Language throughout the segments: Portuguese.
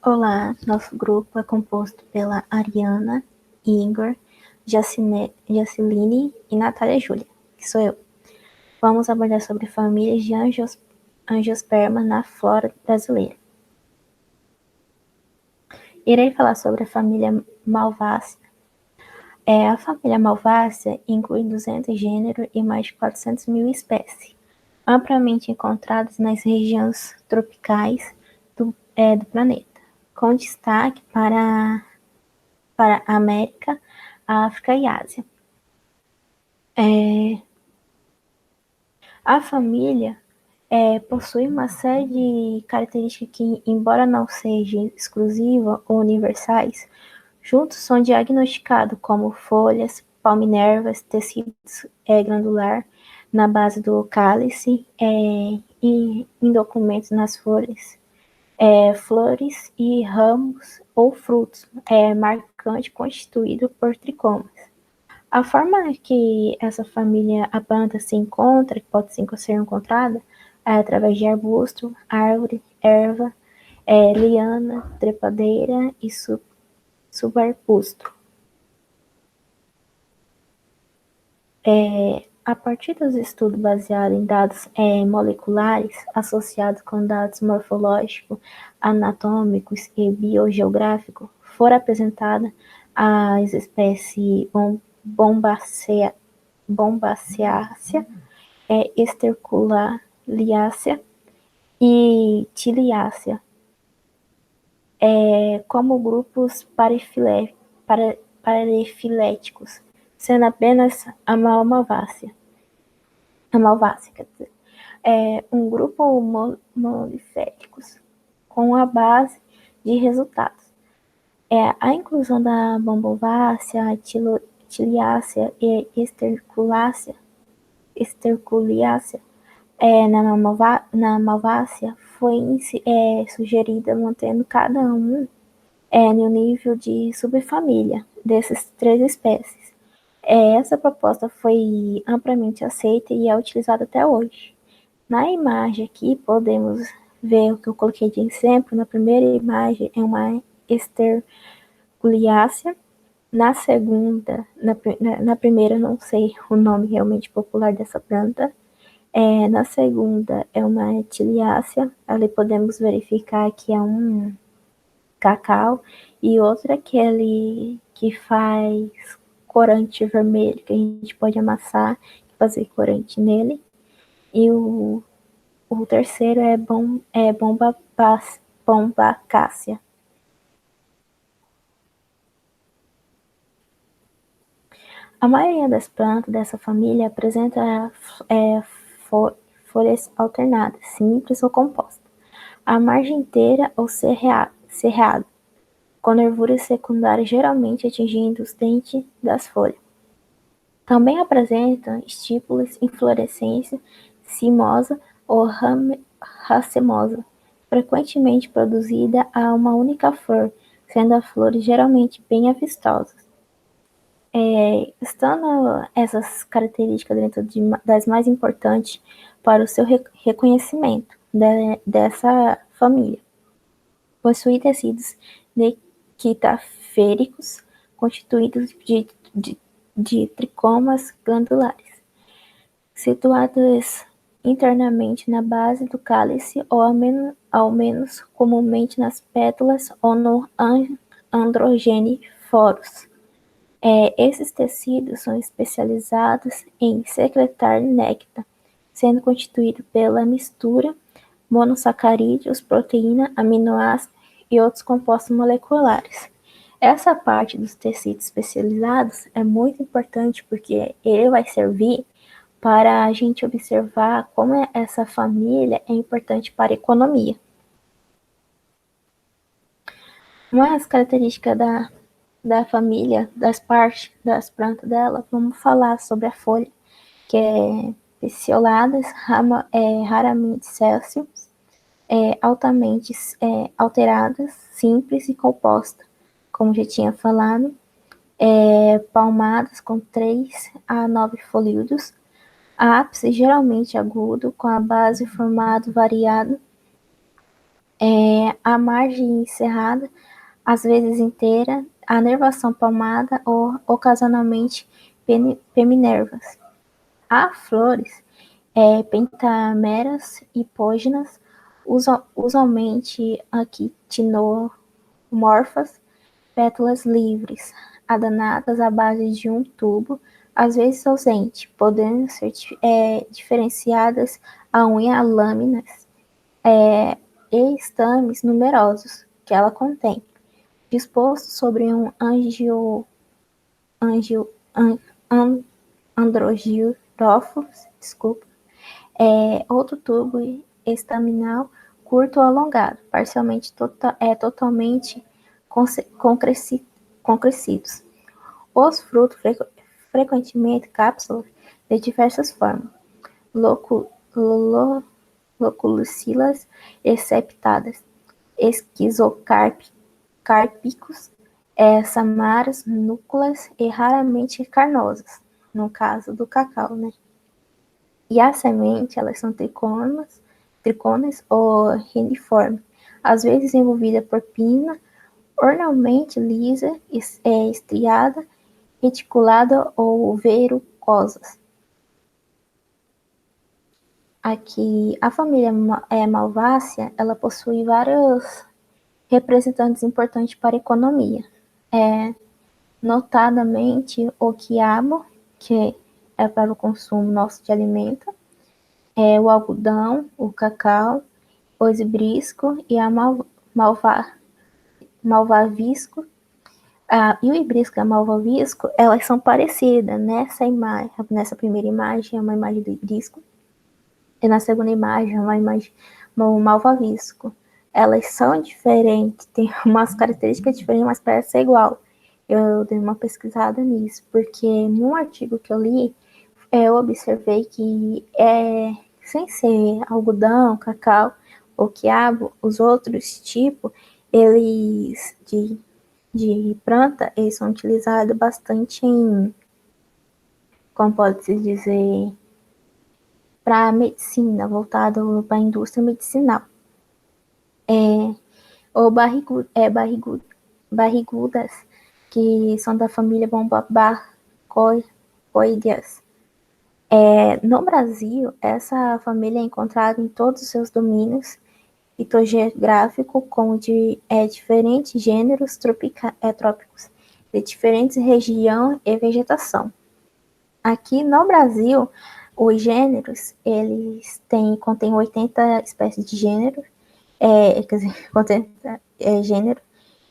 Olá, nosso grupo é composto pela Ariana, Igor, Jaciline e Natália Júlia, que sou eu. Vamos abordar sobre famílias de angiosperma na flora brasileira. Irei falar sobre a família Malvácea. A família Malvácea inclui 200 gêneros e mais de 400 mil espécies, amplamente encontradas nas regiões tropicais do planeta, com destaque para a América, a África e a Ásia. A família possui uma série de características que, embora não sejam exclusivas ou universais, juntos são diagnosticados como folhas, palminervas, tecidos glandular na base do cálice e em documentos nas folhas, flores e ramos ou frutos, marcante constituído por tricomas. A forma que essa família, a planta se encontra, que pode ser encontrada, é através de arbusto, árvore, erva, liana, trepadeira e subarbusto. A partir dos estudos baseados em dados moleculares, associados com dados morfológicos, anatômicos e biogeográficos, foram apresentadas as espécies Bombaceaceae, Esterculiaceae e Tiliaceae, como grupos parefiléticos, sendo apenas a Malvácea, quer dizer, um grupo monoféticos, com a base de resultados. A inclusão da Bombovácea, Tiliácea e Esterculiácea na Malvácea foi sugerida mantendo cada um no nível de subfamília dessas três espécies. Essa proposta foi amplamente aceita e é utilizada até hoje. Na imagem aqui podemos ver o que eu coloquei de exemplo. Na primeira imagem é uma Esterculiácea. Na segunda, na primeira não sei o nome realmente popular dessa planta. Na segunda é uma Tiliácea. Ali podemos verificar que é um cacau, e outra aquele que faz corante vermelho, que a gente pode amassar e fazer corante nele. E o terceiro é Bombacácea. A maioria das plantas dessa família apresenta folhas alternadas, simples ou compostas, a margem inteira ou cerrada, com nervuras secundárias geralmente atingindo os dentes das folhas. Também apresentam estípulas, inflorescência cimosa ou racemosa, frequentemente produzida a uma única flor, sendo as flores geralmente bem avistosas. Estando essas características dentro das mais importantes para o seu reconhecimento dessa família. Possui tecidos nequitaféricos constituídos de tricomas glandulares, situados internamente na base do cálice ou ao menos comumente nas pétalas ou no androgeniforos. Esses tecidos são especializados em secretar néctar, sendo constituído pela mistura monossacarídeos, proteína, aminoácidos e outros compostos moleculares. Essa parte dos tecidos especializados é muito importante porque ele vai servir para a gente observar como essa família é importante para a economia. Uma das características da família, das partes das plantas dela, vamos falar sobre a folha, que é pecioladas, raramente sésseis, altamente alteradas, simples e composta, como já tinha falado, palmadas com 3 a 9 folíolos, ápice geralmente agudo, com a base formato variado, a margem cerrada, às vezes inteira, a nervação palmada ou, ocasionalmente, peminervas. Há flores pentameras hipógenas, usualmente actinomorfas, pétalas livres, adanadas à base de um tubo, às vezes ausente, podendo ser diferenciadas a unha lâminas e estames numerosos que ela contém, disposto sobre um angio, an, androgirófilos, desculpa, outro tubo estaminal curto ou alongado, parcialmente totalmente concrescidos. Os frutos, frequentemente cápsulas de diversas formas, loculiculas e septadas, esquizocárpicos, samaras, núculas e raramente carnosas, no caso do cacau, né? E a semente, elas são triconas ou reniformes, às vezes envolvida por pinna, ornamentalmente lisa, estriada, reticulada ou verrucosas. Aqui, a família Malvácea, ela possui vários representantes importantes para a economia. Notadamente o quiabo, que é para o consumo nosso de alimento, o algodão, o cacau, o hibisco e a malvavisco. E o hibisco e a malvavisco, elas são parecidas nessa imagem. Nessa primeira imagem é uma imagem do hibisco e na segunda imagem é uma imagem do malvavisco. Elas são diferentes, tem umas características diferentes, mas parece ser igual. Eu dei uma pesquisada nisso, porque num artigo que eu li, eu observei que sem ser algodão, cacau ou quiabo, os outros tipos, eles de planta, eles são utilizados bastante como pode-se dizer, para medicina, voltado para a indústria medicinal. Ou barrigudas, que são da família Bombabacoideas. No Brasil, essa família é encontrada em todos os seus domínios fitogeográficos, como de diferentes gêneros trópicos, de diferentes regiões e vegetação. Aqui no Brasil, os gêneros, eles contêm 80 espécies de gênero, quer dizer, contém gênero,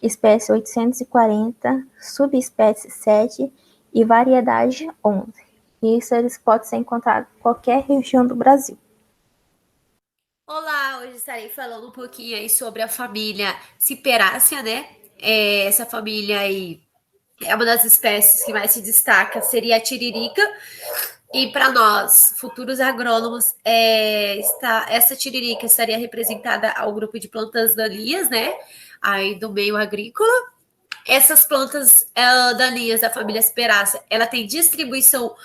espécie 840, subespécie 7 e variedade 11. Isso eles podem ser encontrados em qualquer região do Brasil. Olá, hoje estarei falando um pouquinho aí sobre a família Ciperácea, né? Essa família aí é uma das espécies que mais se destaca, seria a tiririca. E para nós, futuros agrônomos, essa tiririca estaria representada ao grupo de plantas daninhas, né? Aí do meio agrícola. Essas plantas daninhas da família Ciperácea, ela tem distribuição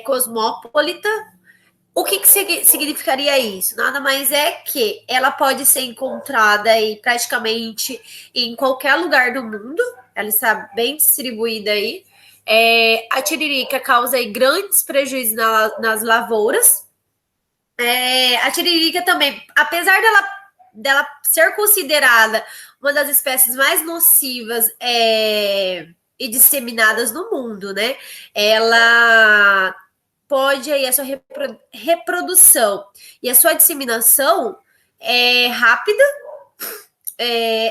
cosmopolita. O que significaria isso? Nada mais é que ela pode ser encontrada aí praticamente em qualquer lugar do mundo. Ela está bem distribuída aí. A tiririca causa aí grandes prejuízos nas lavouras. A tiririca também, apesar dela ser considerada uma das espécies mais nocivas e disseminadas no mundo, né? Ela pode aí a sua reprodução e a sua disseminação é rápida,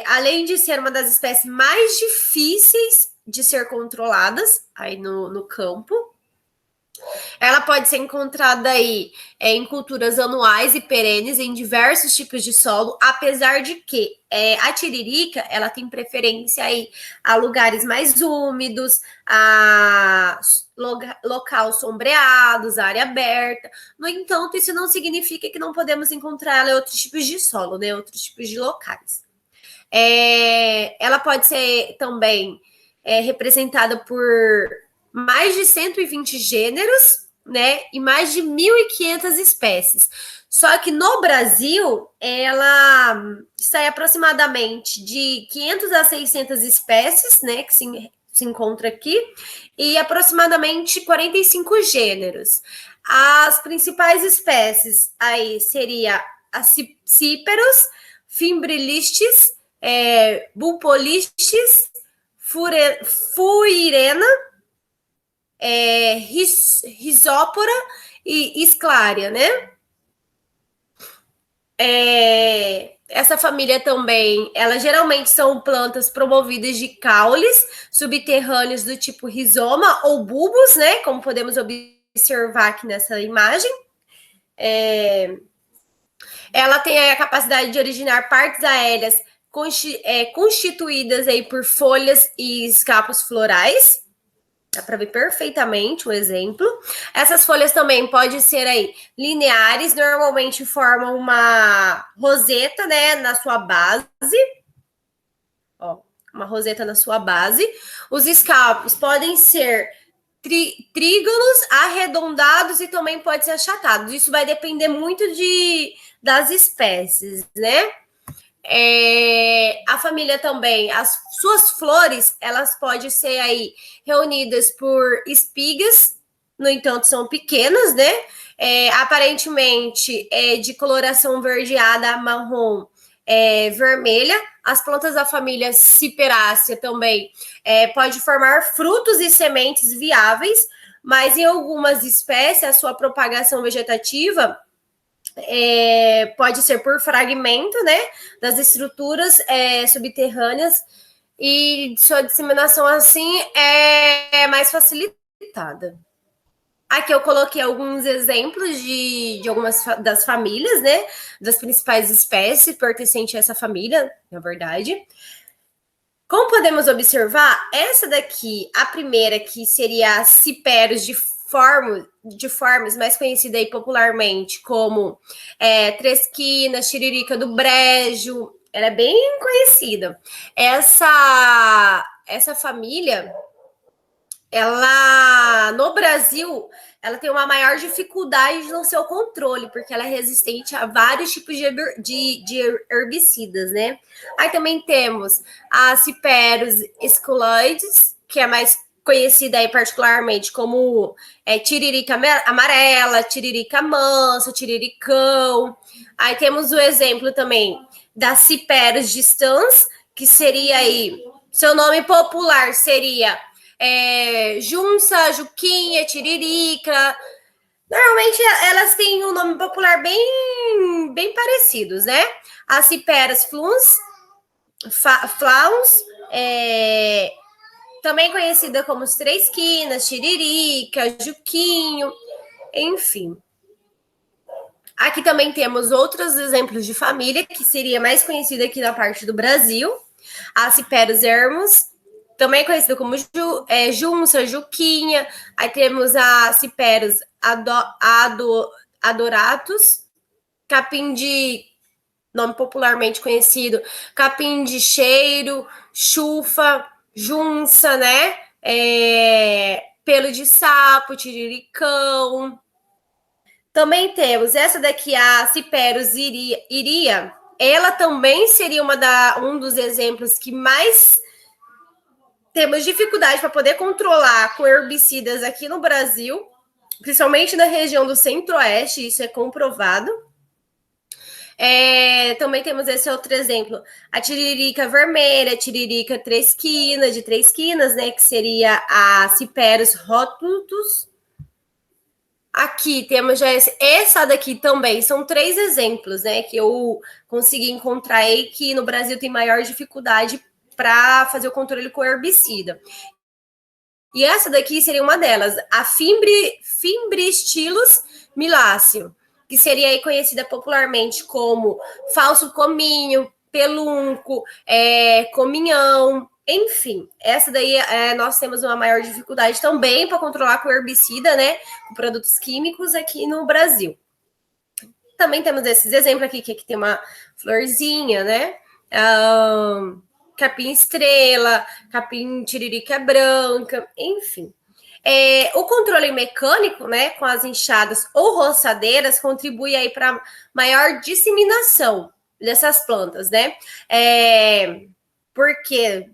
além de ser uma das espécies mais difíceis de ser controladas aí no campo. Ela pode ser encontrada aí em culturas anuais e perenes em diversos tipos de solo, apesar de que a tiririca ela tem preferência aí a lugares mais úmidos, a local sombreados, área aberta. No entanto, isso não significa que não podemos encontrar ela em outros tipos de solo, né? Outros tipos de locais. Ela pode ser também representada por mais de 120 gêneros, né, e mais de 1.500 espécies. Só que no Brasil, ela sai aproximadamente de 500 a 600 espécies, né, que se encontra aqui, e aproximadamente 45 gêneros. As principais espécies aí seria a Cíperos, Fimbrilistes, Bupolistes, Fuirena, Risópora e Esclária, né? Essa família também, elas geralmente são plantas promovidas de caules subterrâneos do tipo rizoma ou bulbos, né? Como podemos observar aqui nessa imagem. Ela tem a capacidade de originar partes aéreas constituídas aí por folhas e escapos florais. Dá para ver perfeitamente o exemplo. Essas folhas também podem ser aí lineares, normalmente formam uma roseta, né, na sua base. Ó, uma roseta na sua base. Os escapos podem ser trígonos, arredondados e também pode ser achatados. Isso vai depender muito das espécies, né? A família também, as suas flores, elas podem ser aí reunidas por espigas, no entanto, são pequenas, né? Aparentemente de coloração verdeada, marrom, vermelha. As plantas da família Ciperácea também pode formar frutos e sementes viáveis, mas em algumas espécies a sua propagação vegetativa pode ser por fragmento, né, das estruturas subterrâneas, e sua disseminação assim é mais facilitada. Aqui eu coloquei alguns exemplos de algumas das famílias, né, das principais espécies pertencentes a essa família, na verdade. Como podemos observar, essa daqui, a primeira, que seria a Ciperos de formas mais conhecida aí popularmente como tresquina, tiririca do brejo, ela é bem conhecida. Essa família, ela no Brasil, ela tem uma maior dificuldade no seu controle, porque ela é resistente a vários tipos de herbicidas, né? Aí também temos a Ciperos esculoides, que é mais conhecida aí particularmente como tiririca amarela, tiririca mansa, tiriricão. Aí temos o exemplo também da Ciperos distans, que seria aí, seu nome popular seria junça, juquinha, tiririca. Normalmente elas têm um nome popular bem parecidos, né? A Ciperas fluns, também conhecida como os três quinas, tiririca, juquinho, enfim. Aqui também temos outros exemplos de família, que seria mais conhecida aqui na parte do Brasil. A Ciperos ermos, também conhecida como junça, juquinha. Aí temos a Ciperos adoratus, capim de, nome popularmente conhecido, capim de cheiro, chufa, junça, né? Pelo de sapo, tiriricão. Também temos essa daqui, a Ciperos iria. Ela também seria um dos exemplos que mais temos dificuldade para poder controlar com herbicidas aqui no Brasil, principalmente na região do Centro-Oeste, isso é comprovado. Também temos esse outro exemplo, a tiririca vermelha, a tiririca de três quinas, né, que seria a Ciperos rotutus. Aqui temos já essa daqui também, são 3 exemplos, né, que eu consegui encontrar aí, que no Brasil tem maior dificuldade para fazer o controle com herbicida. E essa daqui seria uma delas, a Fimbristilus miláceo, que seria aí conhecida popularmente como falso cominho, pelunco, cominhão, enfim. Essa daí nós temos uma maior dificuldade também para controlar com herbicida, né, com produtos químicos aqui no Brasil. Também temos esses exemplos aqui, que aqui tem uma florzinha, né, capim estrela, capim tiririca branca, enfim. O controle mecânico, né, com as enxadas ou roçadeiras, contribui aí para maior disseminação dessas plantas, né? Porque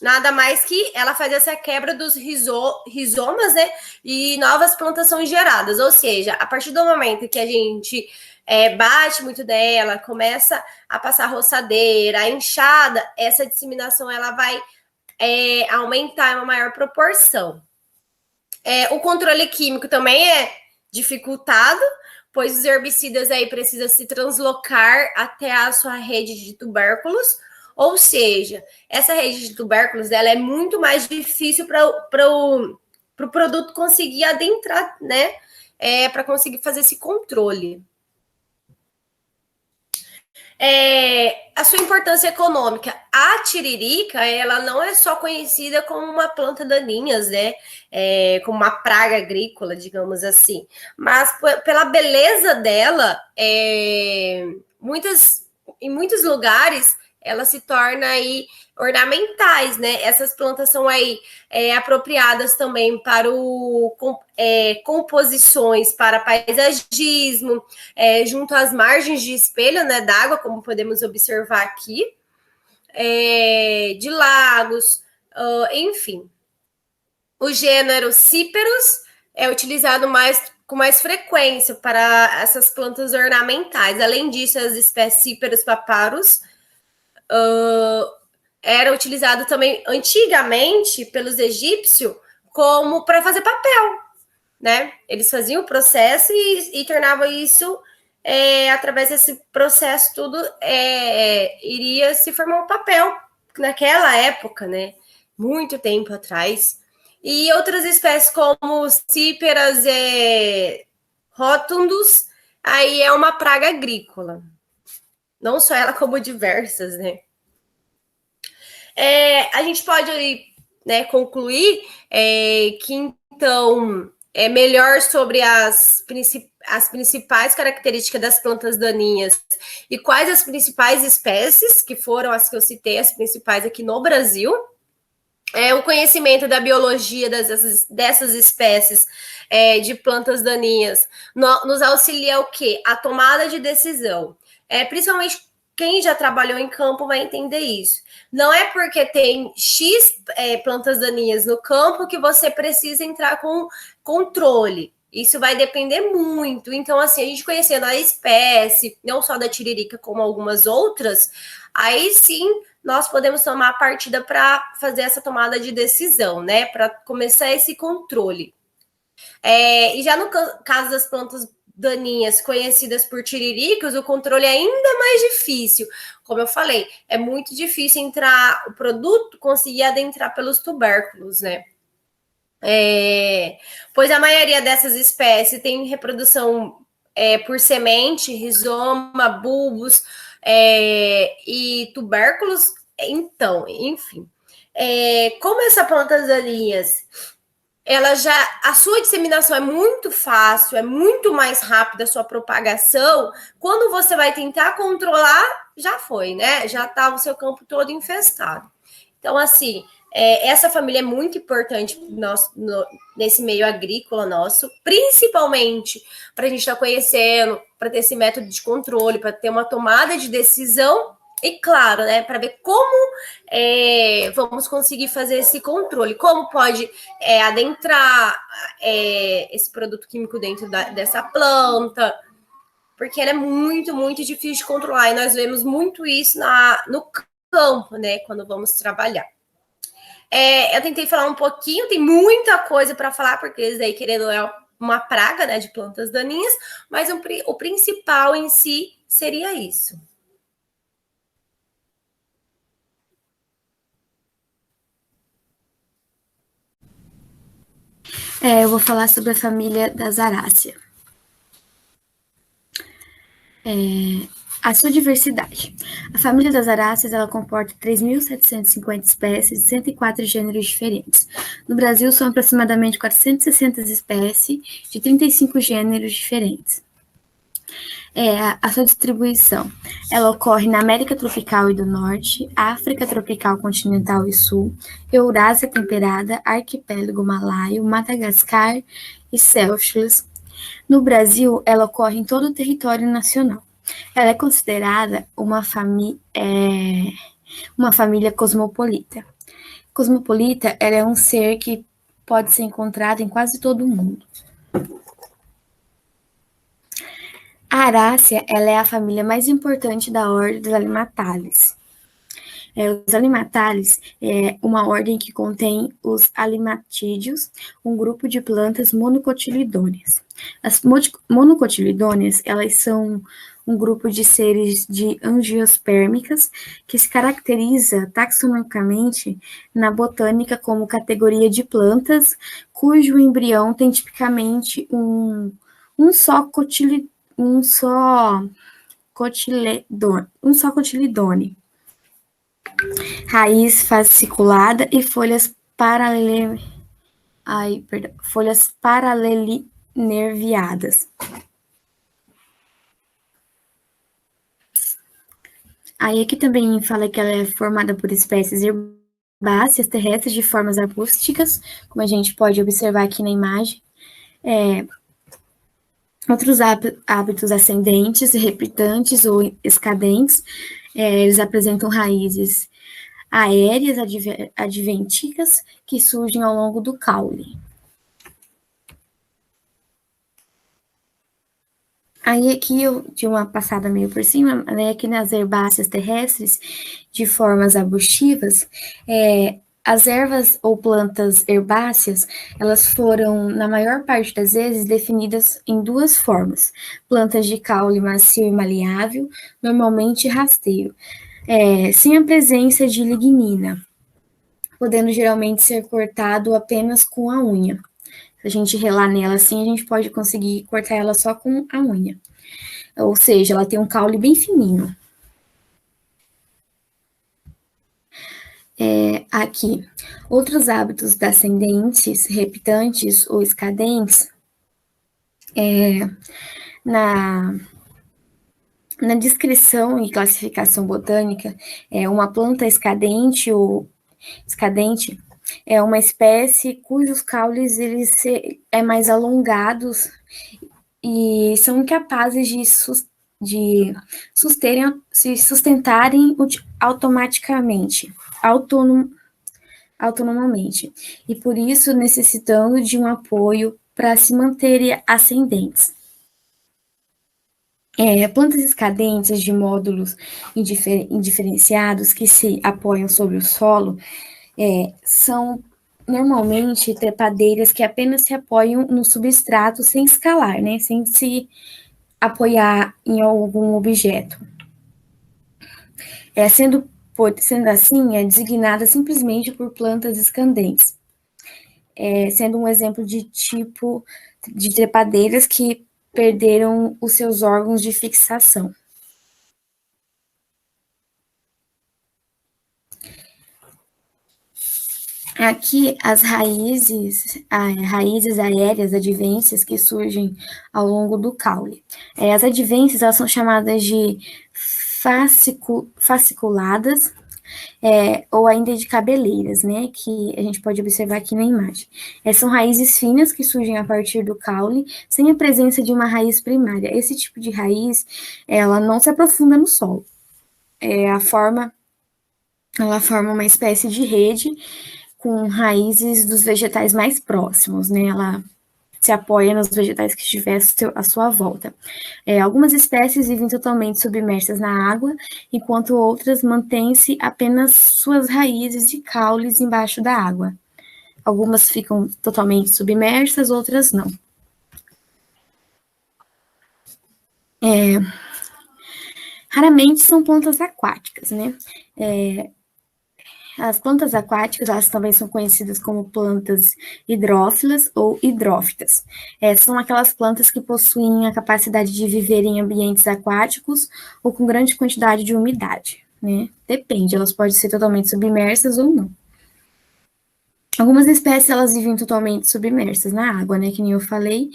nada mais que ela faz essa quebra dos rizomas, né? E novas plantas são geradas. Ou seja, a partir do momento que a gente bate muito dela, começa a passar roçadeira, a enxada, essa disseminação ela vai aumentar em uma maior proporção. O controle químico também é dificultado, pois os herbicidas aí precisam se translocar até a sua rede de tubérculos, ou seja, essa rede de tubérculos dela é muito mais difícil para o produto conseguir adentrar, né? Para conseguir fazer esse controle. A sua importância econômica. A tiririca, ela não é só conhecida como uma planta daninha, né? Como uma praga agrícola, digamos assim. Mas pela beleza dela, em muitos lugares, ela se torna aí ornamentais, né? Essas plantas são aí apropriadas também para composições para paisagismo, junto às margens de espelho, né, d'água, como podemos observar aqui, de lagos, enfim. O gênero Cyperus é utilizado com mais frequência para essas plantas ornamentais. Além disso, as espécies Cyperus paparus era utilizado também antigamente pelos egípcios como para fazer papel, né? Eles faziam o processo e tornavam isso através desse processo tudo iria se formar um papel naquela época, né? Muito tempo atrás. E outras espécies como Cyperas rotundus, aí é uma praga agrícola. Não só ela, como diversas, né? A gente pode, né, concluir que, então, melhor sobre as principais características das plantas daninhas e quais as principais espécies, que foram as que eu citei, as principais aqui no Brasil. O conhecimento da biologia dessas espécies de plantas daninhas nos auxilia o quê? A tomada de decisão. Principalmente quem já trabalhou em campo vai entender isso. Não é porque tem X plantas daninhas no campo que você precisa entrar com controle. Isso vai depender muito. Então, assim, a gente conhecendo a espécie, não só da tiririca, como algumas outras, aí sim nós podemos tomar a partida para fazer essa tomada de decisão, né? Para começar esse controle. E já no caso das plantas daninhas conhecidas por tiriricas, o controle é ainda mais difícil. Como eu falei, é muito difícil entrar, o produto conseguir adentrar pelos tubérculos, né? Pois a maioria dessas espécies tem reprodução por semente, rizoma, bulbos e tubérculos. Então, enfim. Como essa planta daninhas a sua disseminação é muito fácil, é muito mais rápida a sua propagação. Quando você vai tentar controlar, já foi, né? Já está o seu campo todo infestado. Então, assim, essa família é muito importante nesse meio agrícola nosso, principalmente para a gente estar conhecendo, para ter esse método de controle, para ter uma tomada de decisão. E claro, né, para ver como vamos conseguir fazer esse controle, como pode adentrar esse produto químico dentro dessa planta, porque ela é muito, muito difícil de controlar, e nós vemos muito isso no campo, né, quando vamos trabalhar. Eu tentei falar um pouquinho, tem muita coisa para falar, porque isso aí, querendo, é uma praga, né, de plantas daninhas, mas o principal em si seria isso. Eu vou falar sobre a família das aráceas. A sua diversidade. A família das aráceas ela comporta 3.750 espécies e 104 gêneros diferentes. No Brasil, são aproximadamente 460 espécies de 35 gêneros diferentes. A sua distribuição, ela ocorre na América tropical e do Norte, África tropical continental e sul, Eurásia temperada, Arquipélago Malaio, Madagascar e Seychelles. No Brasil, ela ocorre em todo o território nacional. Ela é considerada uma família cosmopolita. Cosmopolita, ela é um ser que pode ser encontrado em quase todo o mundo. A arácea, ela é a família mais importante da ordem dos alimatales. Os alimatales é uma ordem que contém os alimatídeos, um grupo de plantas monocotilidôneas. As monocotilidôneas, elas são um grupo de seres de angiospermicas que se caracteriza taxonomicamente na botânica como categoria de plantas, cujo embrião tem tipicamente um só cotiledone, raiz fasciculada e folhas paralelinerviadas. Aí aqui também fala que ela é formada por espécies herbáceas terrestres de formas arbustivas, como a gente pode observar aqui na imagem. Outros hábitos ascendentes, repitantes ou escadentes, eles apresentam raízes aéreas adventícias que surgem ao longo do caule. Aí aqui eu de uma passada meio por cima, né, aqui nas herbáceas terrestres de formas arbustivas, as ervas ou plantas herbáceas, elas foram, na maior parte das vezes, definidas em duas formas. Plantas de caule macio e maleável, normalmente rasteiro, sem a presença de lignina, podendo geralmente ser cortado apenas com a unha. Se a gente relar nela assim, a gente pode conseguir cortar ela só com a unha. Ou seja, ela tem um caule bem fininho. Aqui, outros hábitos descendentes, repitantes ou escadentes, na descrição e classificação botânica, uma planta escadente ou escadente é uma espécie cujos caules eles mais alongados e são incapazes de se sustentarem autonomamente, e por isso necessitando de um apoio para se manterem ascendentes. Plantas escadentes de módulos indiferenciados que se apoiam sobre o solo são normalmente trepadeiras que apenas se apoiam no substrato sem escalar, né, sem se apoiar em algum objeto. Sendo assim, é designada simplesmente por plantas escandentes, sendo um exemplo de tipo de trepadeiras que perderam os seus órgãos de fixação. Aqui, as raízes aéreas advências que surgem ao longo do caule. As advências, elas são chamadas de fasciculadas, ou ainda de cabeleiras, né, que a gente pode observar aqui na imagem. São raízes finas que surgem a partir do caule, sem a presença de uma raiz primária. Esse tipo de raiz, ela não se aprofunda no solo. Ela forma uma espécie de rede com raízes dos vegetais mais próximos, né? Ela se apoia nos vegetais que estiver à sua volta. Algumas espécies vivem totalmente submersas na água, enquanto outras mantêm-se apenas suas raízes de caules embaixo da água. Algumas ficam totalmente submersas, outras não. Raramente são plantas aquáticas, né? As plantas aquáticas, elas também são conhecidas como plantas hidrófilas ou hidrófitas. São aquelas plantas que possuem a capacidade de viver em ambientes aquáticos ou com grande quantidade de umidade, né? Depende, elas podem ser totalmente submersas ou não. Algumas espécies, elas vivem totalmente submersas na água, né? Que nem eu falei.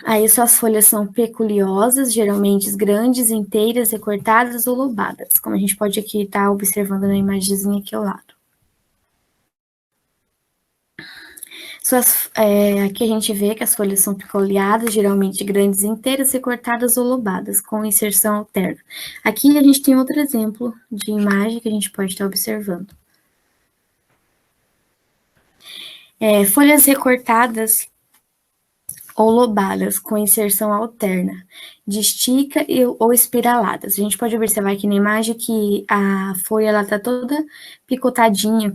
Aí suas folhas são peculiosas, geralmente grandes, inteiras, recortadas ou lobadas, como a gente pode aqui estar observando na imagenzinha aqui ao lado. Aqui a gente vê que as folhas são picoleadas, geralmente grandes, inteiras, recortadas ou lobadas, com inserção alterna. Aqui a gente tem outro exemplo de imagem que a gente pode estar observando. Folhas recortadas ou lobadas, com inserção alterna, de estica ou espiraladas. A gente pode observar aqui na imagem que a folha está toda picotadinha,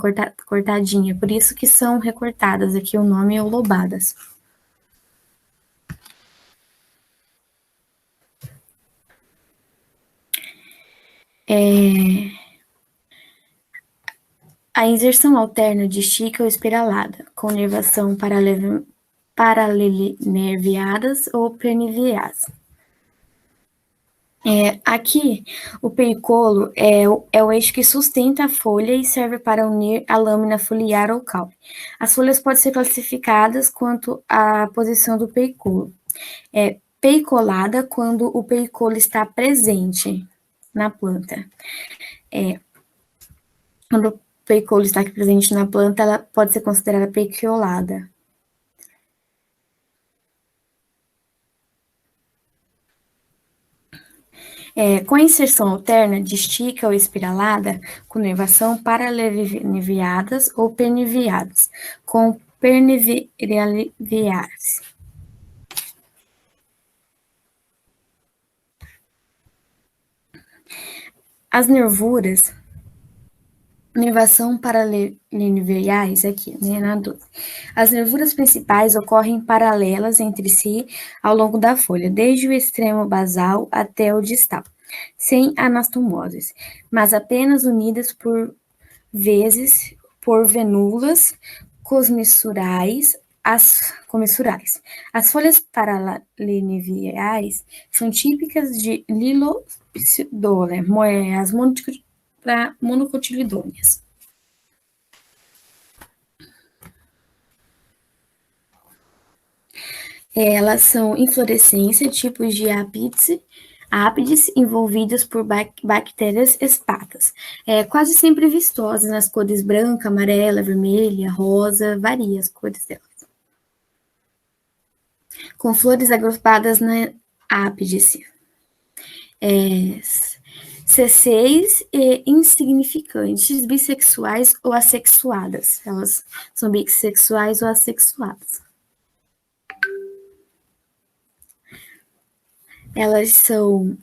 cortadinha, por isso que são recortadas, aqui o nome é lobadas. A inserção alterna de estica ou espiralada, com nervação paralenerviadas ou perniviadas. Aqui, o peicolo é o eixo que sustenta a folha e serve para unir a lâmina foliar ou caule. As folhas podem ser classificadas quanto à posição do peicolo. Peicolada, quando o peicolo está presente na planta. Quando o peicolo está presente na planta, ela pode ser considerada peicolada. Com a inserção alterna de estica ou espiralada, com nervação paralenerviadas ou perniviadas, com perniviares. As nervuras, nervação paralenerviais aqui, né, na 12. As nervuras principais ocorrem paralelas entre si ao longo da folha, desde o extremo basal até o distal, sem anastomoses, mas apenas unidas por vezes por venúlas comissurais. As folhas paralenerviais são típicas de Lilopsodole, as monocotiledôneas. Elas são inflorescência, tipos de ápides envolvidas por bactérias espatas. Quase sempre vistosas nas cores branca, amarela, vermelha, rosa, varia as cores delas. Com flores agrupadas na ápice. C6 e insignificantes, bissexuais ou assexuadas. Elas são bissexuais ou assexuadas. Elas são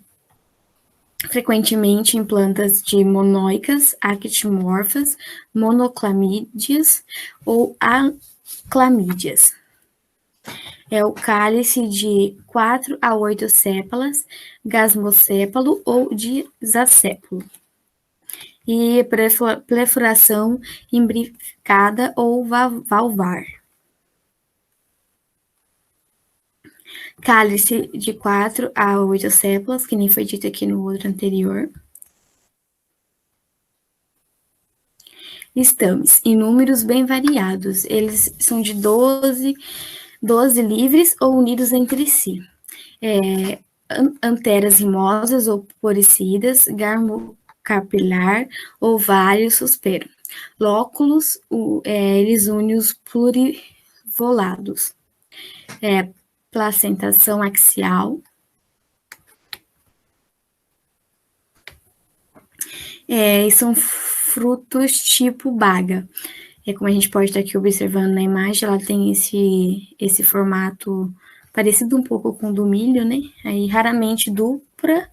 frequentemente em plantas de monóicas, actinomorfas, monoclamídeas ou aclamídeas. O cálice de 4 a 8 sépalas, gasmocépalo ou disacépalo. E perfuração imbricada ou valvar. Cálice de 4 a 8 sépalas, que nem foi dito aqui no outro anterior. Estames, em números bem variados. Eles são de 12 livres ou unidos entre si. Anteras rimosas ou poricidas, garmo capilar, ovário suspero. Lóculos, lisúneos plurivolados. Placentação axial. E são frutos tipo baga. Como a gente pode estar aqui observando na imagem, ela tem esse formato parecido um pouco com o do milho, né? Aí raramente dupla,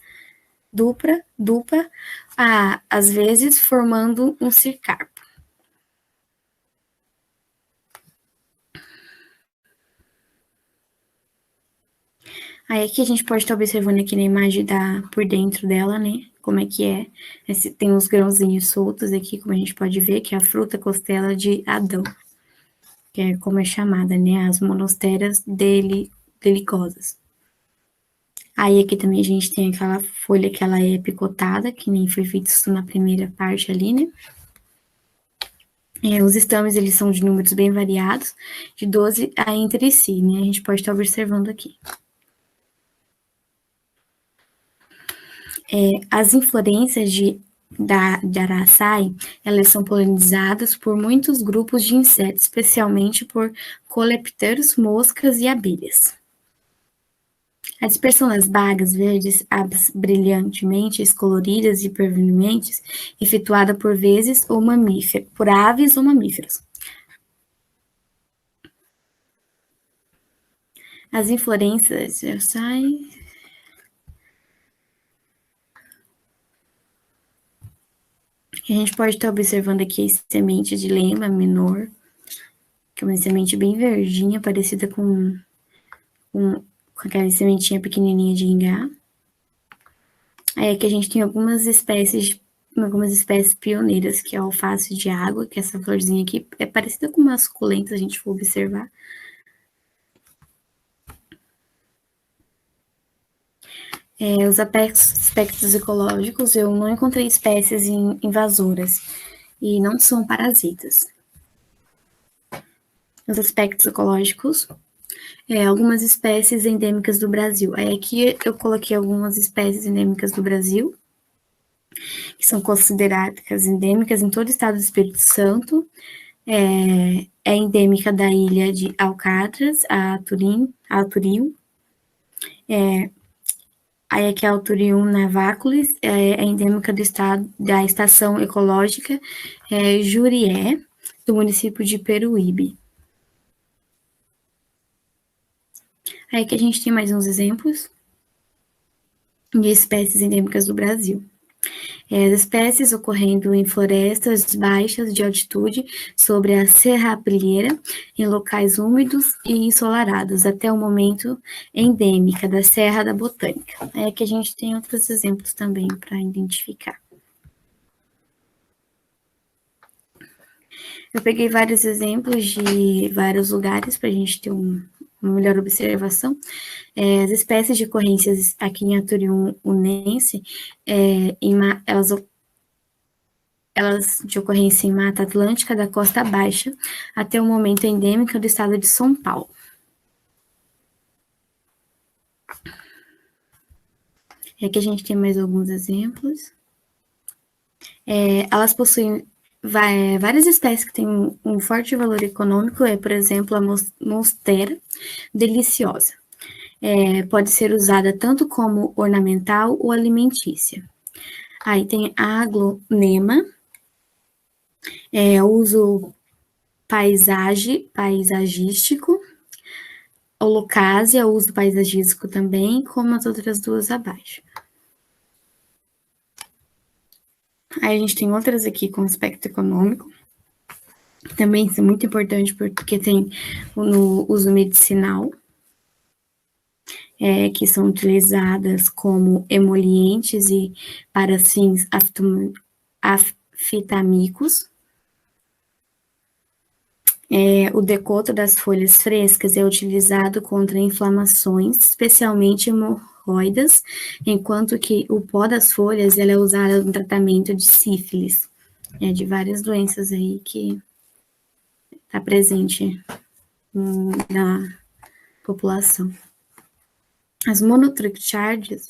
às vezes formando um circarpo. Aí aqui a gente pode estar observando aqui na imagem por dentro dela, né? Como é que é. Tem uns grãozinhos soltos aqui, como a gente pode ver, que é a fruta costela de Adão. Que é como é chamada, né? As monosteras delicosas. Aí aqui também a gente tem aquela folha que ela é picotada, que nem foi visto na primeira parte ali, né? Os estames, eles são de números bem variados, de 12 a entre si, né? A gente pode estar observando aqui. As inflorescências da araçaí, elas são polinizadas por muitos grupos de insetos, especialmente por coleópteros, moscas e abelhas. A dispersão das bagas verdes, abas brilhantemente coloridas e hiperveementes, efetuada por aves ou mamíferos. As inflorescências já saem. A gente pode estar observando aqui a semente de lema menor, que é uma semente bem verdinha, parecida com aquela sementinha pequenininha de ingá. Aí aqui a gente tem algumas espécies pioneiras, que é a alface de água, que essa florzinha aqui é parecida com uma suculenta, se a gente for observar. Os aspectos ecológicos, eu não encontrei espécies invasoras e não são parasitas. Os aspectos ecológicos, algumas espécies endêmicas do Brasil. Aí aqui eu coloquei algumas espécies endêmicas do Brasil, que são consideradas endêmicas em todo o estado do Espírito Santo. É endêmica da ilha de Alcatraz, a Turim. Aí aqui é a Alturium navaculis, é endêmica da estação ecológica Jurié, do município de Peruíbe. Aí aqui a gente tem mais uns exemplos de espécies endêmicas do Brasil. As espécies ocorrendo em florestas baixas de altitude sobre a serrapilheira, em locais úmidos e ensolarados, até o momento endêmica da Serra da Botânica. Aqui a gente tem outros exemplos também para identificar. Eu peguei vários exemplos de vários lugares para a gente ter uma melhor observação. As espécies de ocorrências aqui em Aturium unense, elas de ocorrência em Mata Atlântica da Costa Baixa, até o momento endêmica do estado de São Paulo. E aqui a gente tem mais alguns exemplos. Elas possuem várias espécies que têm um forte valor econômico, por exemplo, a monstera deliciosa. Pode ser usada tanto como ornamental ou alimentícia. Aí tem a aglonema, uso paisagístico, holocásia, uso paisagístico também, como as outras duas abaixo. Aí a gente tem outras aqui com aspecto econômico, também são muito importantes porque tem no uso medicinal, que são utilizadas como emolientes e para fins aftamínicos. O decoto das folhas frescas é utilizado contra inflamações, especialmente hemorroidas, enquanto que o pó das folhas é usado no tratamento de sífilis, de várias doenças aí que está presente na população. As monotrichárdias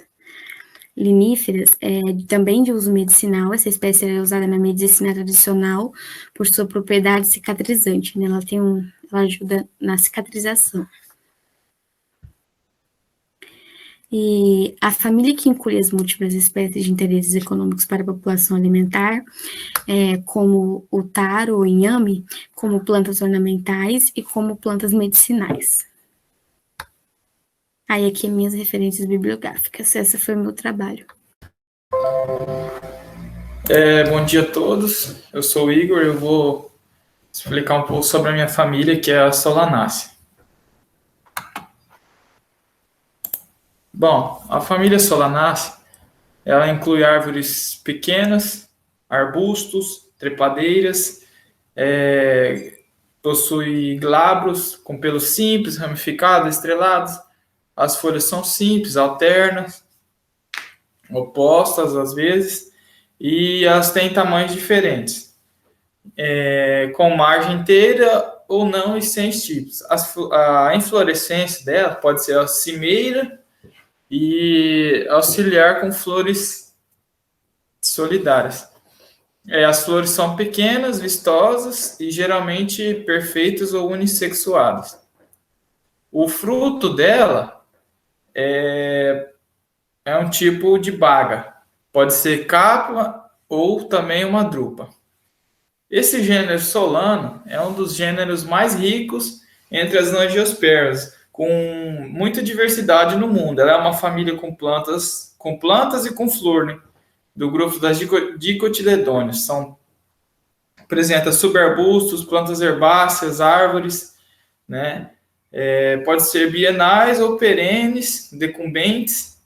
liníferas, também de uso medicinal, essa espécie é usada na medicina tradicional por sua propriedade cicatrizante, né? Ela ajuda na cicatrização. E a família que inclui as múltiplas espécies de interesses econômicos para a população alimentar, como o taro ou inhame, como plantas ornamentais e como plantas medicinais. Aí aqui minhas referências bibliográficas, esse foi o meu trabalho. Bom dia a todos, eu sou o Igor, eu vou explicar um pouco sobre a minha família, que é a Solanácea. Bom, a família Solanácea, ela inclui árvores pequenas, arbustos, trepadeiras, possui glabros com pelos simples, ramificados, estrelados. As folhas são simples, alternas, opostas às vezes, e elas têm tamanhos diferentes. com margem inteira ou não e sem estípulas. A inflorescência dela pode ser a cimeira e auxiliar com flores solidárias. As flores são pequenas, vistosas e geralmente perfeitas ou unissexuadas. O fruto dela é um tipo de baga. Pode ser cápsula ou também uma drupa. Esse gênero Solano é um dos gêneros mais ricos entre as angiospermas, com muita diversidade no mundo. Ela é uma família com plantas e com flor, né? Do grupo das dicotiledôneas. Apresenta subarbustos, plantas herbáceas, árvores, né? Pode ser bienais ou perenes, decumbentes,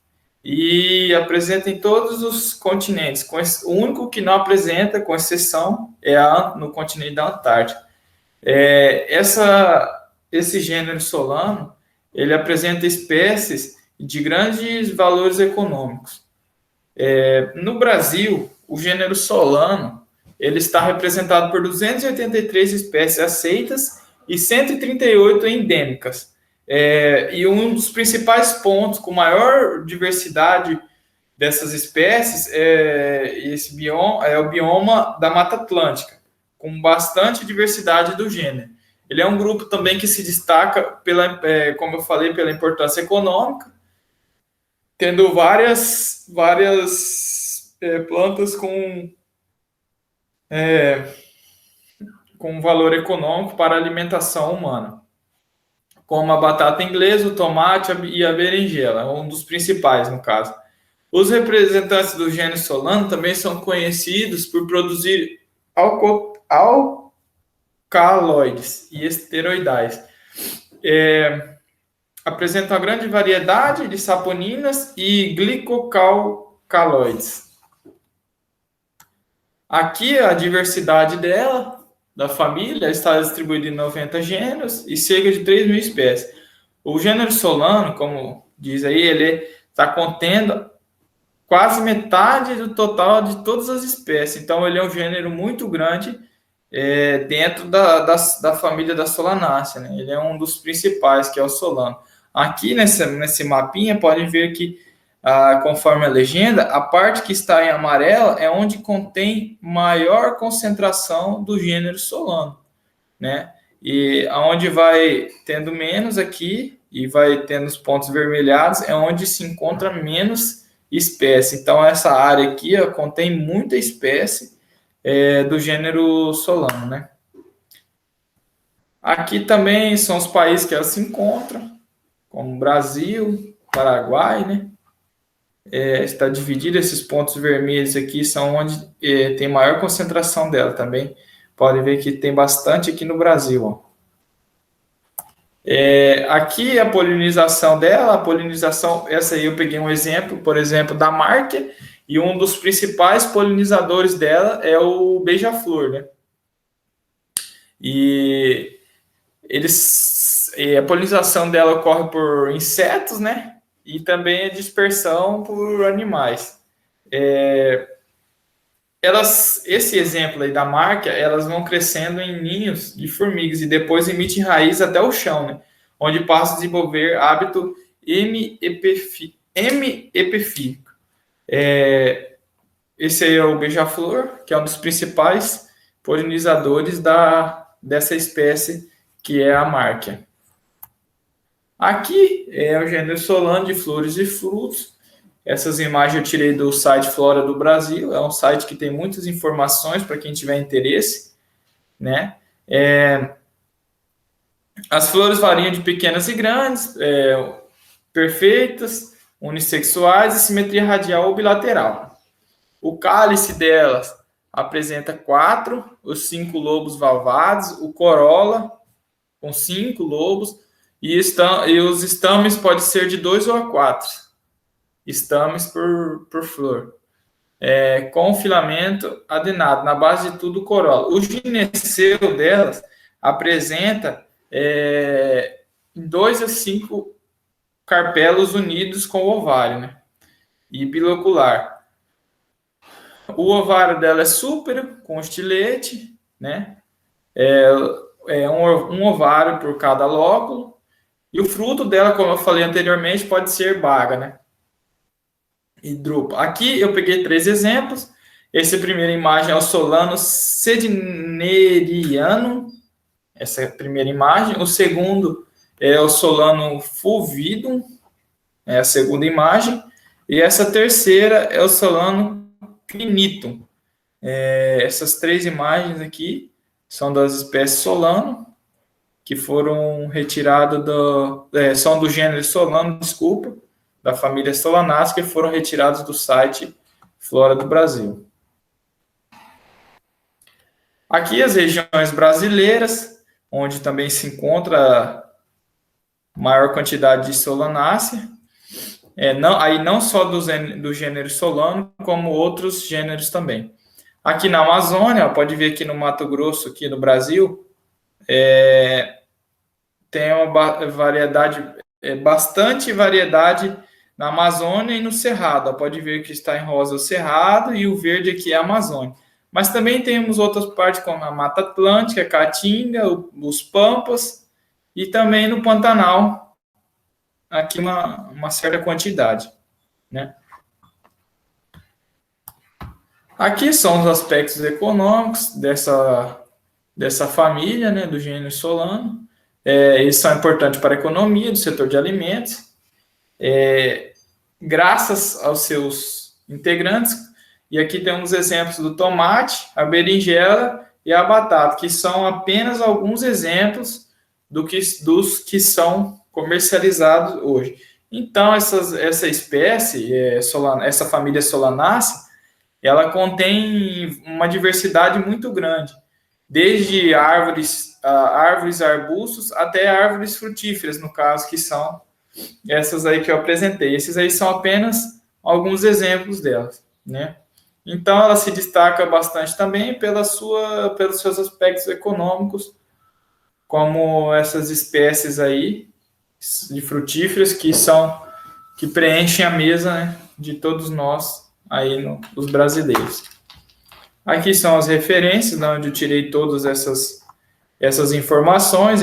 e apresenta em todos os continentes. O único que não apresenta, com exceção, no continente da Antártica. Esse gênero Solano, ele apresenta espécies de grandes valores econômicos. No Brasil, o gênero Solano, ele está representado por 283 espécies aceitas e 138 endêmicas. E um dos principais pontos com maior diversidade dessas espécies é o bioma da Mata Atlântica, com bastante diversidade do gênero. Ele é um grupo também que se destaca, como eu falei, pela importância econômica, tendo várias plantas com valor econômico para a alimentação humana, como a batata inglesa, o tomate e a berinjela, um dos principais no caso. Os representantes do gênero Solano também são conhecidos por produzir alcaloides e esteroidais. Apresentam uma grande variedade de saponinas e glicocalcaloides. Aqui a diversidade da família, está distribuída em 90 gêneros e cerca de 3.000 espécies. O gênero Solano, como diz aí, ele está contendo quase metade do total de todas as espécies. Então, ele é um gênero muito grande dentro da família da Solanácea, né? Ele é um dos principais, que é o Solano. Aqui, nesse mapinha, podem ver que, conforme a legenda, a parte que está em amarelo é onde contém maior concentração do gênero Solano, né? E aonde vai tendo menos aqui e vai tendo os pontos vermelhados é onde se encontra menos espécie. Então, essa área aqui contém muita espécie do gênero Solano, né? Aqui também são os países que elas se encontram, como Brasil, Paraguai, né? Está dividido, esses pontos vermelhos aqui são onde tem maior concentração dela também. Podem ver que tem bastante aqui no Brasil, ó. Aqui a polinização dela, essa aí eu peguei um exemplo, por exemplo, da Márquia, e um dos principais polinizadores dela é o beija-flor, né? E a polinização dela ocorre por insetos, né? E também a dispersão por animais. Esse exemplo aí da Márquia, elas vão crescendo em ninhos de formigas e depois emitem raiz até o chão, né? Onde passa a desenvolver hábito hemiepifítico. Esse aí é o beija-flor, que é um dos principais polinizadores dessa espécie, que é a Márquia. Aqui é o gênero Solano de flores e frutos. Essas imagens eu tirei do site Flora do Brasil. É um site que tem muitas informações para quem tiver interesse, né? As flores variam de pequenas e grandes, perfeitas, unissexuais e simetria radial ou bilateral. O cálice delas apresenta 4, os 5 lobos valvados, o corola com 5 lobos, e os estames podem ser de 2 ou a 4 estames por flor, com filamento adenado, na base de tudo corola. O gineceu delas apresenta 2 a 5 carpelos unidos com o ovário, né? E bilocular. O ovário dela é súpero, com estilete, né? Um ovário por cada lóculo, e o fruto dela, como eu falei anteriormente, pode ser baga, né? E drupa. Aqui eu peguei 3 exemplos. Essa primeira imagem é o Solano cedineriano, essa é a primeira imagem. O segundo é o Solano fulvidum, é a segunda imagem. E essa terceira é o Solano clinitum. Essas 3 imagens aqui são das espécies Solano, que foram retiradas são do gênero Solano, desculpa, da família Solanaceae, que foram retirados do site Flora do Brasil. Aqui as regiões brasileiras, onde também se encontra maior quantidade de Solanaceae, não só do gênero Solano, como outros gêneros também. Aqui na Amazônia, pode ver aqui no Mato Grosso, aqui no Brasil, tem uma variedade, bastante variedade na Amazônia e no Cerrado. Pode ver que está em rosa o Cerrado e o verde aqui é a Amazônia. Mas também temos outras partes como a Mata Atlântica, a Caatinga, os Pampas e também no Pantanal, aqui uma certa quantidade, né? Aqui são os aspectos econômicos dessa família, né, do gênero Solano. Eles são importantes para a economia do setor de alimentos, graças aos seus integrantes. E aqui temos exemplos do tomate, a berinjela e a batata, que são apenas alguns exemplos dos que são comercializados hoje. Então, essa espécie, essa família Solanaceae, ela contém uma diversidade muito grande, desde árvores, arbustos, até árvores frutíferas, no caso, que são essas aí que eu apresentei. Esses aí são apenas alguns exemplos delas, né? Então, ela se destaca bastante também pelos seus aspectos econômicos, como essas espécies aí de frutíferas que preenchem a mesa, né, de todos nós aí os brasileiros. Aqui são as referências, de onde eu tirei todas essas informações.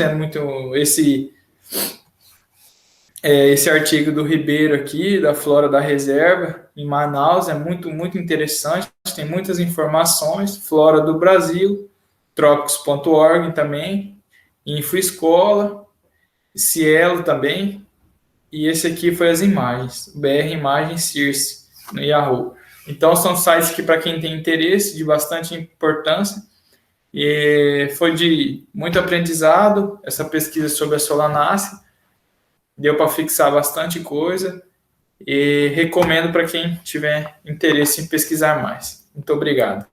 Esse artigo do Ribeiro aqui, da Flora da Reserva, em Manaus, é muito, muito interessante, tem muitas informações. Flora do Brasil, trópicos.org também, InfoEscola, Cielo também, e esse aqui foi as imagens, BR Imagens Circe, no Yahoo. Então, são sites que, para quem tem interesse, de bastante importância, e foi de muito aprendizado essa pesquisa sobre a Solanaceae, deu para fixar bastante coisa, e recomendo para quem tiver interesse em pesquisar mais. Muito obrigado.